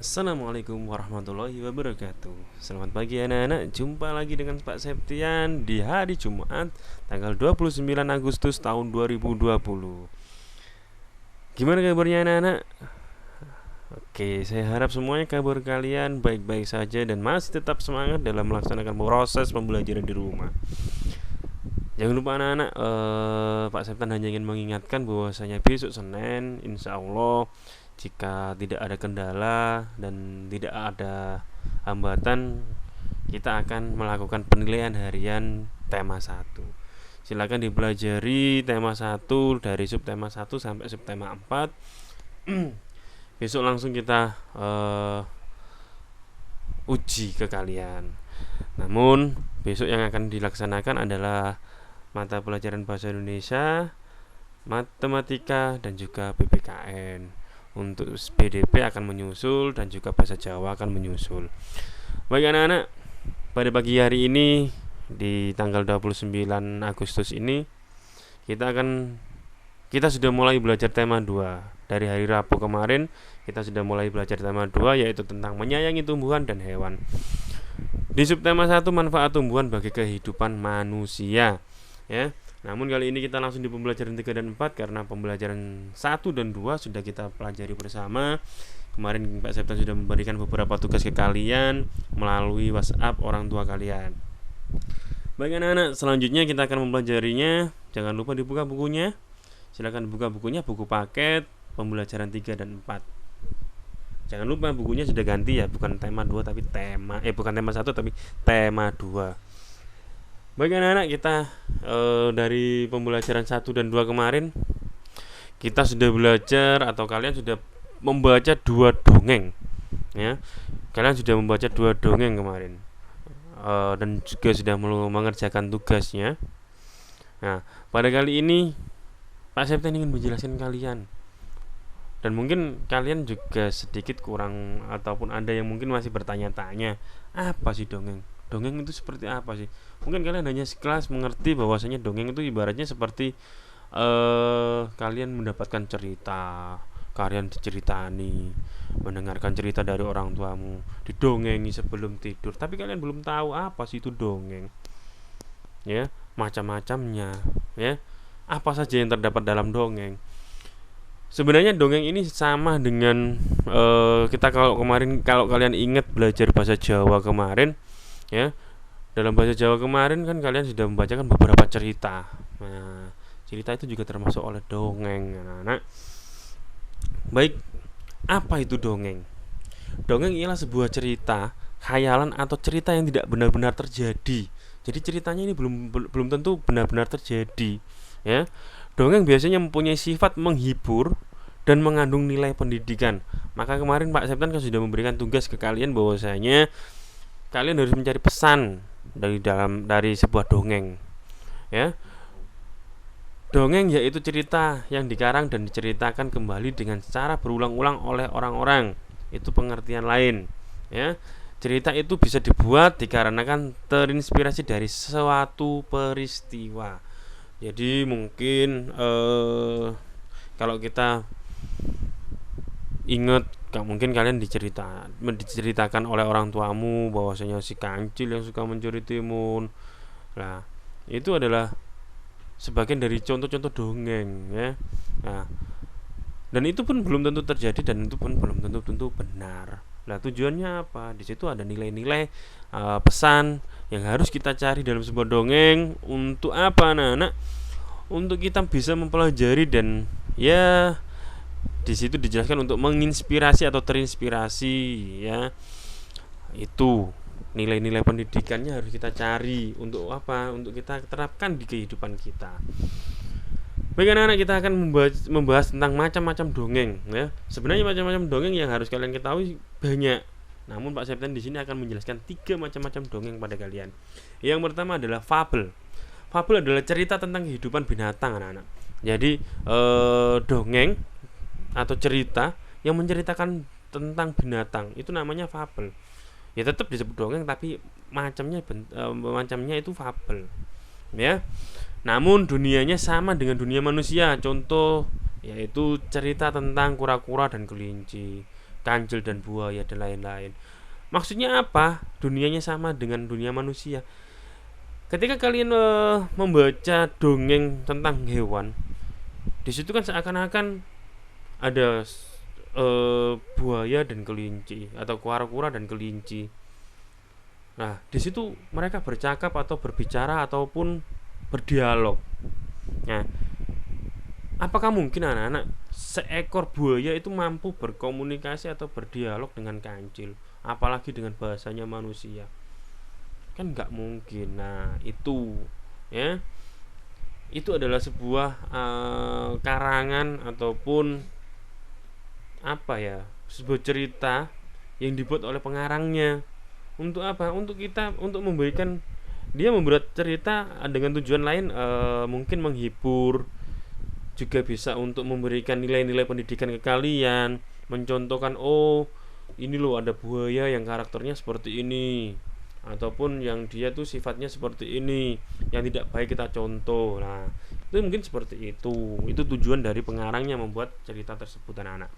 Assalamualaikum warahmatullahi wabarakatuh. Selamat pagi anak-anak. Jumpa lagi dengan Pak Septian di hari Jumat tanggal 29 Agustus tahun 2020. Gimana kabarnya anak-anak? Oke, saya harap semuanya kabar kalian baik-baik saja dan masih tetap semangat dalam melaksanakan proses pembelajaran di rumah. Jangan lupa anak-anak, Pak Septian hanya ingin mengingatkan bahwasanya besok Senin, insya Allah jika tidak ada kendala dan tidak ada hambatan, kita akan melakukan penilaian harian tema 1. Silakan dipelajari tema 1 dari subtema 1 sampai subtema 4. Besok langsung kita uji ke kalian. Namun besok yang akan dilaksanakan adalah mata pelajaran bahasa Indonesia, matematika, dan juga PPKN. Untuk BDP akan menyusul dan juga bahasa Jawa akan menyusul. Baik anak-anak, pada pagi hari ini di tanggal 29 Agustus ini kita sudah mulai belajar tema 2. Dari hari Rabu kemarin kita sudah mulai belajar tema 2, yaitu tentang menyayangi tumbuhan dan hewan. Di subtema 1 manfaat tumbuhan bagi kehidupan manusia, ya. Namun kali ini kita langsung di pembelajaran 3 dan 4 karena pembelajaran 1 dan 2 sudah kita pelajari bersama. Kemarin Pak Septian sudah memberikan beberapa tugas ke kalian melalui WhatsApp orang tua kalian. Baik anak-anak, selanjutnya kita akan mempelajarinya. Jangan lupa dibuka bukunya. Silakan buka bukunya, buku paket pembelajaran 3 dan 4. Jangan lupa bukunya sudah ganti ya, bukan tema 2 tapi bukan tema 1 tapi tema 2. Baik anak-anak, kita dari pembelajaran 1 dan 2 kemarin kita sudah belajar atau kalian sudah membaca 2 dongeng, ya. Kalian sudah membaca 2 dongeng kemarin, dan juga sudah mengerjakan tugasnya. Nah, pada kali ini Pak Septian ingin menjelaskan kalian, dan mungkin kalian juga sedikit kurang ataupun ada yang mungkin masih bertanya-tanya, apa sih dongeng? Dongeng itu seperti apa sih? Mungkin kalian hanya sekelas mengerti bahwasanya dongeng itu ibaratnya seperti kalian mendapatkan cerita, kalian diceritani, mendengarkan cerita dari orang tuamu, didongengi sebelum tidur. Tapi kalian belum tahu apa sih itu dongeng, ya, macam-macamnya, ya. Apa saja yang terdapat dalam dongeng? Sebenarnya dongeng ini sama dengan kita kalau kalian ingat belajar bahasa Jawa kemarin, ya. Dalam bahasa Jawa kemarin kan kalian sudah membacakan beberapa cerita. Nah, cerita itu juga termasuk oleh dongeng, anak-anak. Baik, apa itu dongeng? Dongeng ialah sebuah cerita, khayalan atau cerita yang tidak benar-benar terjadi. Jadi ceritanya ini belum tentu benar-benar terjadi, ya. Dongeng biasanya mempunyai sifat menghibur dan mengandung nilai pendidikan. Maka kemarin Pak Septian kan sudah memberikan tugas ke kalian bahwasanya kalian harus mencari pesan dari sebuah dongeng, ya. Dongeng yaitu cerita yang dikarang dan diceritakan kembali dengan cara berulang-ulang oleh orang-orang. Itu pengertian lain, ya. Cerita itu bisa dibuat dikarenakan terinspirasi dari suatu peristiwa. Jadi mungkin kalau kita ingat, mungkin kalian diceritakan oleh orang tuamu bahwasanya si kancil yang suka mencuri timun. Nah, itu adalah sebagian dari contoh-contoh dongeng, ya. Nah, dan itu pun belum tentu terjadi dan itu pun belum tentu benar. Nah, tujuannya apa? Di situ ada nilai-nilai pesan yang harus kita cari dalam sebuah dongeng. Untuk apa, anak-anak? Untuk kita bisa mempelajari dan, ya, di situ dijelaskan untuk menginspirasi atau terinspirasi, ya. Itu nilai-nilai pendidikannya harus kita cari. Untuk apa? Untuk kita terapkan di kehidupan kita. Baik anak-anak, kita akan membahas tentang macam-macam dongeng, ya. Sebenarnya macam-macam dongeng yang harus kalian ketahui banyak. Namun Pak Septian di sini akan menjelaskan 3 macam-macam dongeng pada kalian. Yang pertama adalah fabel. Fabel adalah cerita tentang kehidupan binatang, anak-anak. Jadi dongeng atau cerita yang menceritakan tentang binatang itu namanya fabel. Ya tetap disebut dongeng tapi macamnya itu fabel, ya. Namun dunianya sama dengan dunia manusia. Contoh yaitu cerita tentang kura-kura dan kelinci, kancil dan buaya dan lain-lain. Maksudnya apa? Dunianya sama dengan dunia manusia. Ketika kalian membaca dongeng tentang hewan, di situ kan seakan-akan ada buaya dan kelinci atau kura-kura dan kelinci. Nah, di situ mereka bercakap atau berbicara ataupun berdialog. Nah, apakah mungkin anak-anak seekor buaya itu mampu berkomunikasi atau berdialog dengan kancil, apalagi dengan bahasanya manusia? Kan nggak mungkin. Nah, itu ya, itu adalah sebuah karangan ataupun apa ya, sebuah cerita yang dibuat oleh pengarangnya. Untuk apa? Untuk kita, untuk memberikan, dia membuat cerita dengan tujuan lain, mungkin menghibur, juga bisa untuk memberikan nilai-nilai pendidikan ke kalian, mencontohkan, oh ini loh ada buaya yang karakternya seperti ini, ataupun yang dia tuh sifatnya seperti ini, yang tidak baik kita contoh. Nah, itu mungkin seperti itu tujuan dari pengarangnya membuat cerita tersebut, anak-anak.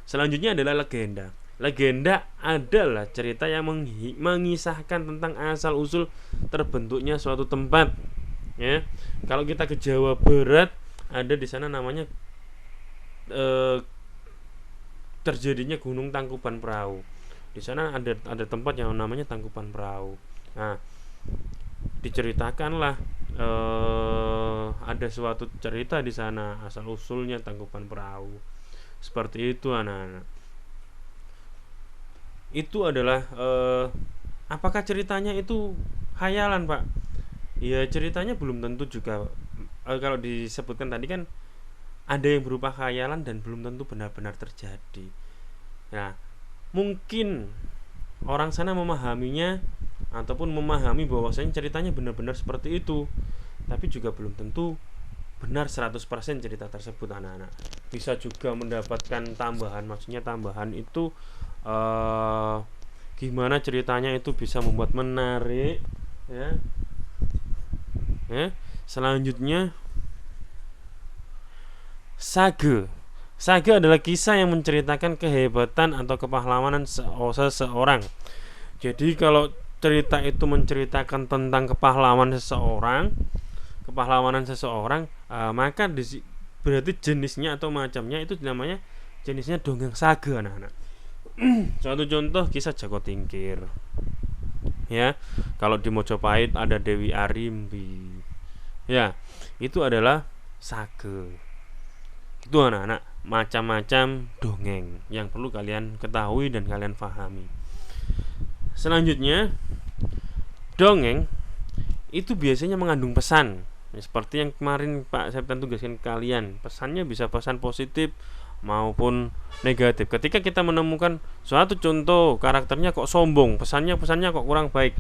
Selanjutnya adalah legenda. Legenda adalah cerita yang mengisahkan tentang asal usul terbentuknya suatu tempat. Ya, kalau kita ke Jawa Barat, ada di sana namanya terjadinya Gunung Tangkuban Perahu. Di sana ada tempat yang namanya Tangkuban Perahu. Nah, diceritakanlah ada suatu cerita di sana asal usulnya Tangkuban Perahu. Seperti itu, anak-anak. Itu adalah apakah ceritanya itu khayalan, Pak? Ya, ceritanya belum tentu juga. Kalau disebutkan tadi kan ada yang berupa khayalan dan belum tentu benar-benar terjadi. Nah, mungkin orang sana memahaminya ataupun memahami bahwasanya ceritanya benar-benar seperti itu, tapi juga belum tentu benar 100% cerita tersebut, anak-anak. Bisa juga mendapatkan tambahan, maksudnya tambahan itu gimana ceritanya itu bisa membuat menarik, ya. Selanjutnya sage. Sage adalah kisah yang menceritakan kehebatan atau kepahlawanan seseorang. Jadi kalau cerita itu menceritakan tentang kepahlawanan seseorang, maka berarti jenisnya atau macamnya itu namanya jenisnya dongeng sage, anak-anak. Suatu contoh kisah Joko Tingkir. Ya, kalau di Mojopahit ada Dewi Arimbi. Ya, itu adalah sage. Itu, anak-anak, macam-macam dongeng yang perlu kalian ketahui dan kalian pahami. Selanjutnya, dongeng itu biasanya mengandung pesan. Seperti yang kemarin Pak Septan tugaskan ke kalian. Pesannya bisa pesan positif maupun negatif. Ketika kita menemukan suatu contoh karakternya kok sombong, pesannya kok kurang baik,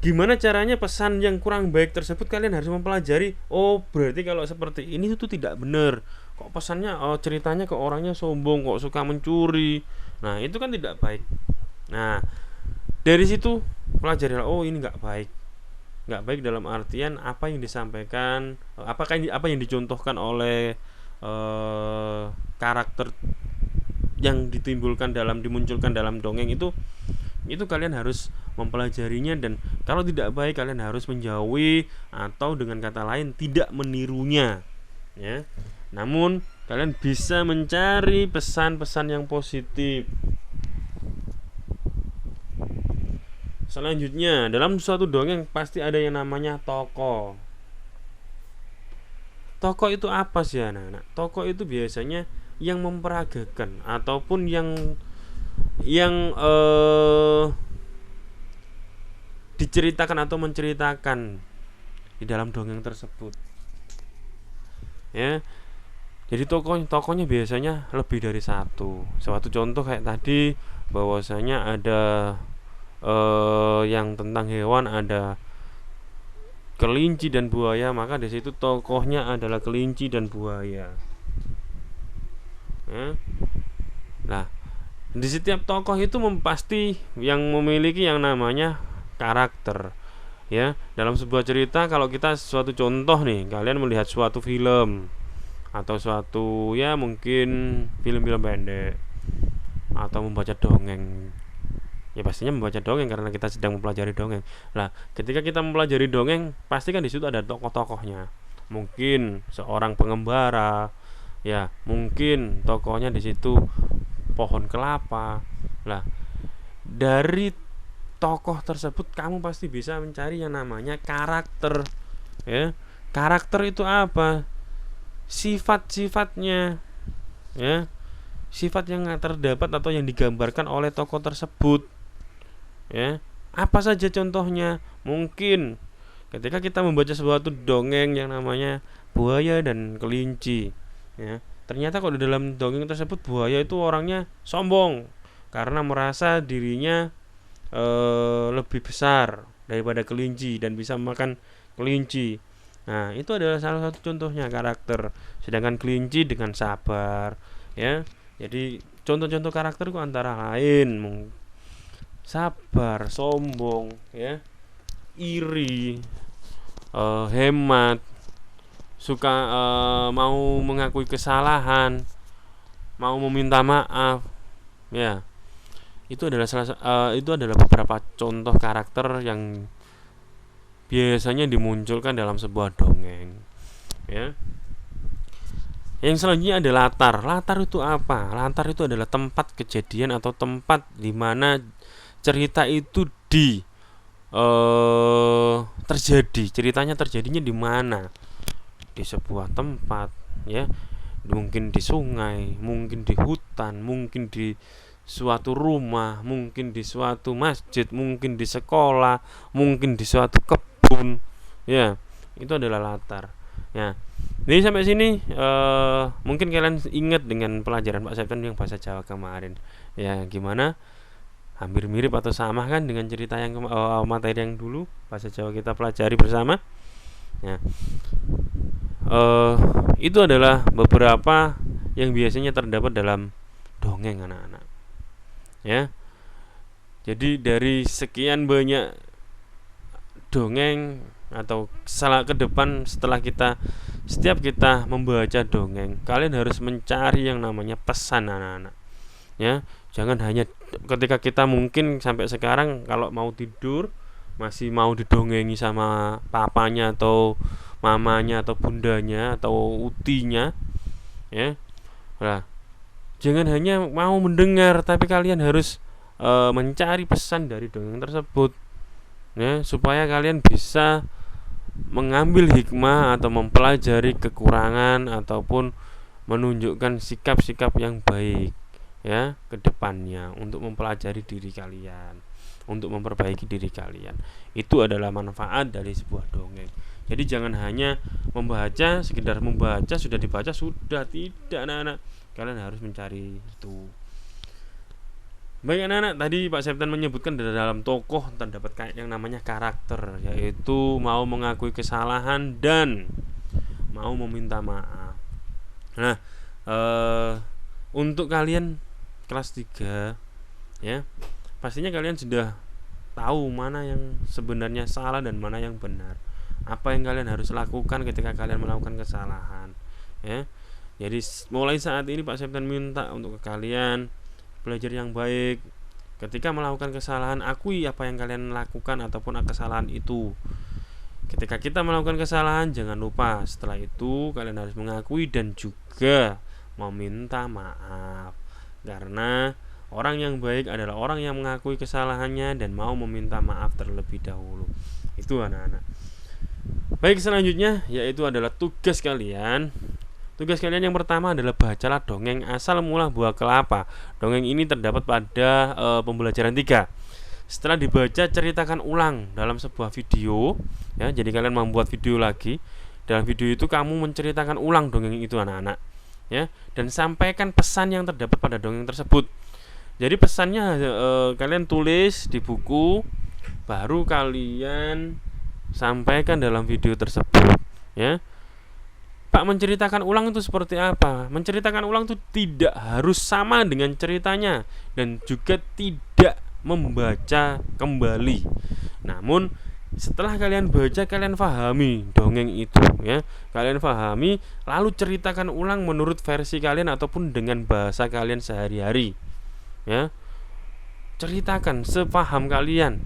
gimana caranya pesan yang kurang baik tersebut kalian harus mempelajari. Oh, berarti kalau seperti ini itu tidak benar. Kok pesannya, ceritanya kok orangnya sombong, kok suka mencuri. Nah, itu kan tidak baik. Nah, dari situ pelajarilah, oh ini nggak baik. Nggak baik dalam artian apa yang disampaikan, apa yang dicontohkan oleh karakter yang dimunculkan dalam dongeng itu kalian harus mempelajarinya, dan kalau tidak baik kalian harus menjauhi atau dengan kata lain tidak menirunya, ya. Namun kalian bisa mencari pesan-pesan yang positif. Selanjutnya, dalam suatu dongeng pasti ada yang namanya tokoh. Tokoh itu apa sih, anak-anak? Tokoh itu biasanya yang memperagakan ataupun yang diceritakan atau menceritakan di dalam dongeng tersebut. Ya. Jadi tokohnya biasanya lebih dari satu. Suatu contoh kayak tadi, bahwasanya ada yang tentang hewan, ada kelinci dan buaya, maka di situ tokohnya adalah kelinci dan buaya. Nah, di setiap tokoh itu pasti yang memiliki yang namanya karakter. Ya, dalam sebuah cerita, kalau kita suatu contoh nih, kalian melihat suatu film atau suatu, ya mungkin film-film pendek. atau membaca dongeng. Ya pastinya membaca dongeng karena kita sedang mempelajari dongeng. Nah, ketika kita mempelajari dongeng, pasti kan di situ ada tokoh-tokohnya. Mungkin seorang pengembara, ya, mungkin tokohnya di situ pohon kelapa. Lah, dari tokoh tersebut kamu pasti bisa mencari yang namanya karakter, ya. Karakter itu apa? Sifat-sifatnya, ya. Sifat yang terdapat atau yang digambarkan oleh tokoh tersebut, ya. Apa saja contohnya? Mungkin ketika kita membaca suatu dongeng yang namanya buaya dan kelinci, ya, ternyata kalau di dalam dongeng tersebut buaya itu orangnya sombong karena merasa dirinya lebih besar daripada kelinci dan bisa makan kelinci. Nah, itu adalah salah satu contohnya karakter. Sedangkan kelinci dengan sabar, ya. Jadi contoh-contoh karakter itu antara lain sabar, sombong, ya, iri, hemat, suka mau mengakui kesalahan, mau meminta maaf, ya. Itu adalah beberapa contoh karakter yang biasanya dimunculkan dalam sebuah dongeng, ya. Yang selanjutnya ada latar. Latar itu apa? Latar itu adalah tempat kejadian atau tempat di mana cerita itu terjadi. Ceritanya terjadinya di mana? Di sebuah tempat, ya. Mungkin di sungai, mungkin di hutan, mungkin di suatu rumah, mungkin di suatu masjid, mungkin di sekolah, mungkin di suatu kebun, ya. Itu adalah latar, ya. Jadi sampai sini mungkin kalian ingat dengan pelajaran Pak Septen yang bahasa Jawa kemarin, ya. Gimana? Hampir mirip atau sama kan dengan cerita yang materi yang dulu bahasa Jawa kita pelajari bersama, ya. Itu adalah beberapa yang biasanya terdapat dalam dongeng anak-anak, ya. Jadi dari sekian banyak dongeng atau ke depan setiap kita membaca dongeng, kalian harus mencari yang namanya pesan anak-anak, ya. Jangan hanya ketika kita mungkin sampai sekarang kalau mau tidur masih mau didongengi sama papanya atau mamanya atau bundanya atau utinya, ya. Nah, jangan hanya mau mendengar, tapi kalian harus mencari pesan dari dongeng tersebut, ya, supaya kalian bisa mengambil hikmah atau mempelajari kekurangan ataupun menunjukkan sikap-sikap yang baik, ya, ke depannya untuk mempelajari diri kalian, untuk memperbaiki diri kalian. Itu adalah manfaat dari sebuah dongeng. Jadi jangan hanya membaca, sekedar membaca, sudah dibaca sudah, tidak anak-anak. Kalian harus mencari itu. Baik anak-anak, tadi Pak Septen menyebutkan dalam tokoh terdapat yang namanya karakter, yaitu mau mengakui kesalahan dan mau meminta maaf. Nah, untuk kalian kelas 3, ya, pastinya kalian sudah tahu mana yang sebenarnya salah dan mana yang benar. Apa yang kalian harus lakukan ketika kalian melakukan kesalahan, ya. Jadi mulai saat ini Pak Septen minta untuk kalian belajar yang baik. Ketika melakukan kesalahan, akui apa yang kalian lakukan ataupun kesalahan itu. Ketika kita melakukan kesalahan, jangan lupa setelah itu kalian harus mengakui dan juga meminta maaf. Karena orang yang baik adalah orang yang mengakui kesalahannya dan mau meminta maaf terlebih dahulu. Itu anak-anak. Baik, selanjutnya yaitu adalah tugas kalian. Tugas kalian yang pertama adalah bacalah dongeng Asal Mula Buah Kelapa. Dongeng ini terdapat pada pembelajaran 3. Setelah dibaca, ceritakan ulang dalam sebuah video, ya. Jadi kalian membuat video lagi. Dalam video itu kamu menceritakan ulang dongeng itu anak-anak, ya, dan sampaikan pesan yang terdapat pada dongeng tersebut. Jadi pesannya kalian tulis di buku, baru kalian sampaikan dalam video tersebut, ya. Pak, menceritakan ulang itu seperti apa? Menceritakan ulang itu tidak harus sama dengan ceritanya dan juga tidak membaca kembali. Namun setelah kalian baca, kalian pahami dongeng itu, ya. Kalian pahami, lalu ceritakan ulang menurut versi kalian ataupun dengan bahasa kalian sehari-hari, ya. Ceritakan sepaham kalian.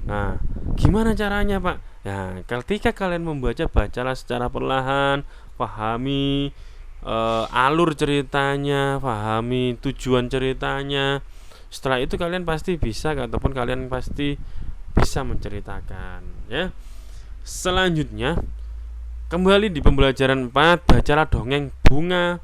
Nah, gimana caranya, Pak? Nah, ketika kalian membaca, bacalah secara perlahan, pahami alur ceritanya, pahami tujuan ceritanya. Setelah itu kalian pasti bisa, ataupun kalian pasti bisa menceritakan, ya. Selanjutnya, kembali di pembelajaran 4, bacalah dongeng Bunga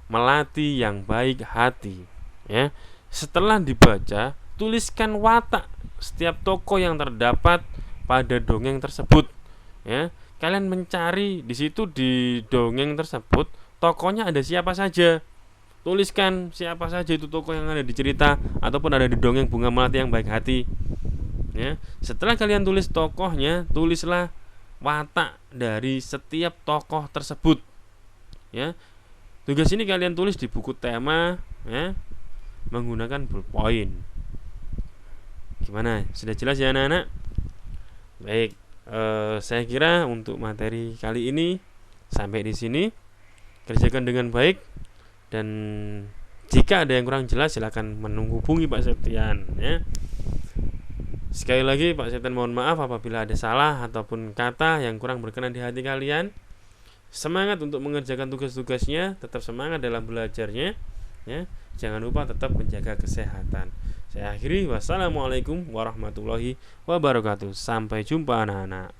Melati yang Baik Hati, ya. Setelah dibaca, tuliskan watak setiap tokoh yang terdapat pada dongeng tersebut, ya. Kalian mencari di situ, di dongeng tersebut tokohnya ada siapa saja. Tuliskan siapa saja itu tokoh yang ada di cerita ataupun ada di dongeng Bunga Melati yang Baik Hati, ya. Setelah kalian tulis tokohnya, tulislah watak dari setiap tokoh tersebut, ya. Tugas ini kalian tulis di buku tema, ya, menggunakan ballpoint. Gimana? Sudah jelas ya anak-anak? Baik, saya kira untuk materi kali ini sampai di sini. Kerjakan dengan baik, dan jika ada yang kurang jelas silakan menghubungi Pak Septian, ya. Sekali lagi Pak Septian mohon maaf apabila ada salah ataupun kata yang kurang berkenan di hati kalian. Semangat untuk mengerjakan tugas-tugasnya, tetap semangat dalam belajarnya, ya. Jangan lupa tetap menjaga kesehatan. Saya akhiri, wassalamualaikum warahmatullahi wabarakatuh. Sampai jumpa anak-anak.